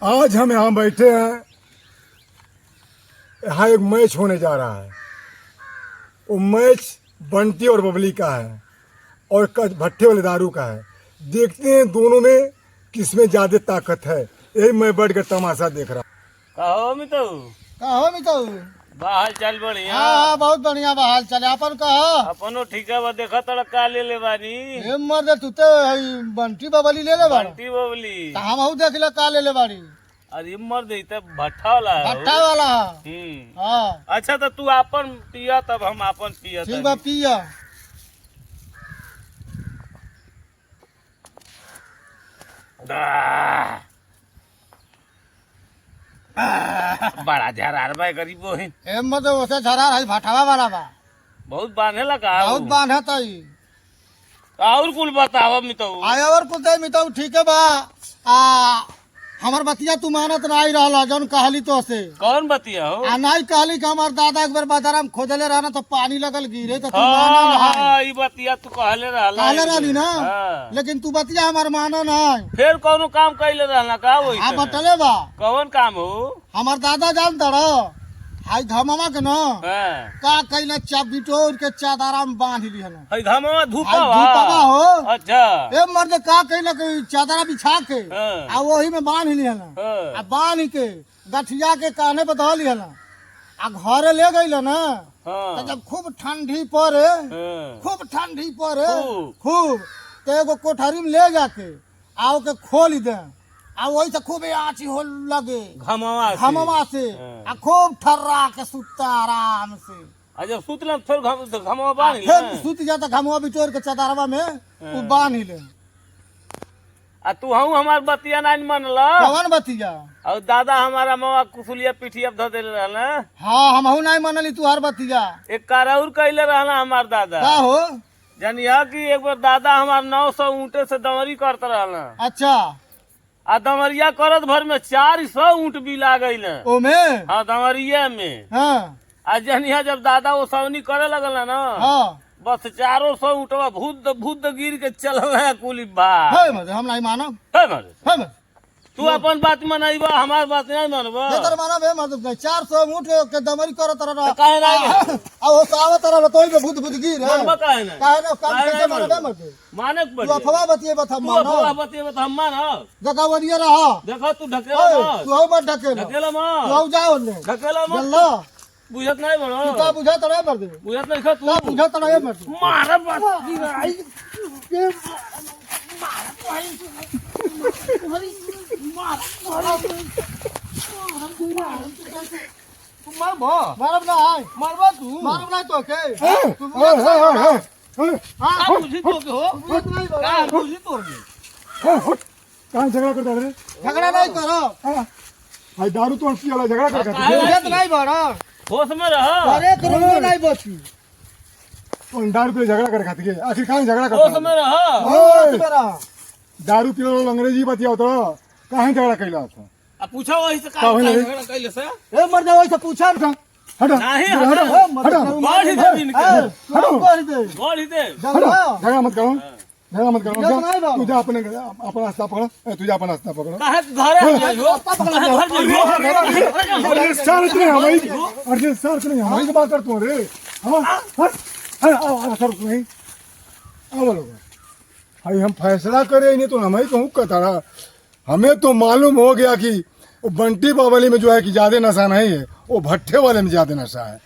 आज हम यहाँ बैठे हैं, यहाँ एक मैच होने जा रहा है। वो मैच बंटी और बबली का है और भट्टे वाले दारू का है। देखते हैं दोनों में किसमें ज्यादा ताकत है। यही मैं बैठ कर तमाशा देख रहा हूँ। कहो मितऊ हाल चाल बढ़िया। हाँ बहुत बढ़िया बा हाल चाल। अपन कहो अपनो ठीक है। देखा तड़ा का ले ले बानी ए मर्द तू तो बंटी बबली ले ले बाड़ी। बंटी बबली हम हूँ देख ले का ले ले बाड़ी। अरे मर दे भट्ठा वाला है। भट्टा वाला हाँ। अच्छा तो तू आपन पिया तब हम आपन पिया। ठीक बा पिया। बड़ा झरार बा गरीबो है। ए मर्द वैसे झरा है भट्टावा वाला बा। बहुत बांधे लगा बहुत बांधा तई। और कुल बताओ मितऊ। आय और कुल मितऊ ठीक है बा। हमर बतिया तू मानत नहीं रहला जौन कहली तो से। कौन बतिया हो? नहीं कहली कि हमार दादा एक बार बाजार में खोदले रहना तो पानी लगल गिरे तो तू माना नहीं। ई बतिया तू कहले रहला। कहले रहली ना हाँ। लेकिन तू बतिया हमार माना नहीं। फिर कौनो काम कैले रहला का होई? आ बटले बा कौन काम हो? हमार दादा जानता रहो हाई घमवा के न हाँ। का कैला बिटोर के चादरा में बांध लिहन। हई धमवा धूपा हाई धूपवा हो। अच्छा ए मर्द का कैला के चादरा बिछा के हाँ। आ वही में बांध लिहन। हाँ। आ बांध के गठिया के काने पे धो लिहन। आ घरे ले गइल ना हाँ। तो जब खूब ठंडी पड़े हाँ। खूब ठंडी पड़े खूब। खूब तो एगो कोठरी में ले जाके आओ के खोल दे। आ वही से खूब आँची हो लगे घमवा से। आ खूब ठर्रा के सुता आराम से। अच्छा सुतला फिर घमवा बांध ले। फिर सुत जाता घमवा बिटोर के चदरवा में वो बांध ले। आ तू हूँ हमार बतिया नहीं मनला। कौन बतिया? और दादा हमारा मवा कुसुलिया पिठिया धो देले रहना। हाँ हम नहीं मनली तू हर बतिया। एक कारौर कैले रहना हमार दादा। का हो? जानिया कि एक बार दादा हमार 900 ऊँटे से दमरी करता रहना। अच्छा आ दमरिया करत भर में 400 ऊँट भी ला गई। ओमे हाँ दमरिया में। हाँ आ जनिया जब दादा वो सवनी करे लगल ना हाँ बस 400 ऊँटवा भूत गिर के चल रहा कुली बा। हम नहीं मानब। है तू अपन बात मनाइबा हमार बात नहीं मानबा। जेतर मानब है मतलब 400 ऊँट के दमरी करत रहा। काहे नहीं आ वो सावत रहा तोई पे भूत गिर है। मानबा काहे नहीं? काहे ना काम कैसे मानब है मत। मानक तू पड़ी। अफवाह बतिए बता तू मानो। अफवाह बतिए तो हम मानो। जगह वरिया रहा। देखो तू ढकेला मत। तू हो मत ढकेला। ढकेला मत। तू जाओ ने। ढकेला मत। जल्ला बुझत नहीं बनो। का बुझा तड़े मर दे। बुझत नहीं खा तू। का बुझा तड़े मर दे। मार बात की आई। मारब ना आय। मारबा तू। मारब ना तो के। तू का बुझी तो के हो? का बुझी तो के? कहाँ झगड़ा करता है रे? झगड़ा नहीं करो। भाई दारू तो हंसी वाला झगड़ा करता काहे? है। बुझत नहीं बड़ा। होश में रह। अरे करोड़ नहीं बची। तो दारू पे झगड़ा कर खाती है। आखिर कहाँ झगड़ा होश करता में है? रह। ओए, मेरा दारू पीने वाला अंग्रेजी बतिया तो कहाँ झगड़ा कैला था? आ पूछो वही से का का होने? झगड़ा कैले से? ए मर जा वैसे पूछा ना। हटो नहीं, हटो हटो। हटो बढ़ ही दे इनके। तू कर दे। बढ़ ही दे। जल्ला झगड़ा मत करो। झगड़ा मत करो। झगड़ा नहीं बाबा। तू जा अपने अपना रास्ता पकड़ो। तू जा अपना रास्ता पकड़ो। काहे घरे आ जाइयो? काहे घर जाइयो? अरे सर इतने हमारी अरे सर इतने हमारी बात करते हो रे। सर नहीं आओ लोग भाई हम फैसला करे नहीं तो हमें कहूँ कतारा। हमें तो मालूम हो गया कि वो बंटी बावली में जो है कि ज्यादा नशा नहीं है, वो भट्टे वाले में ज्यादा नशा है।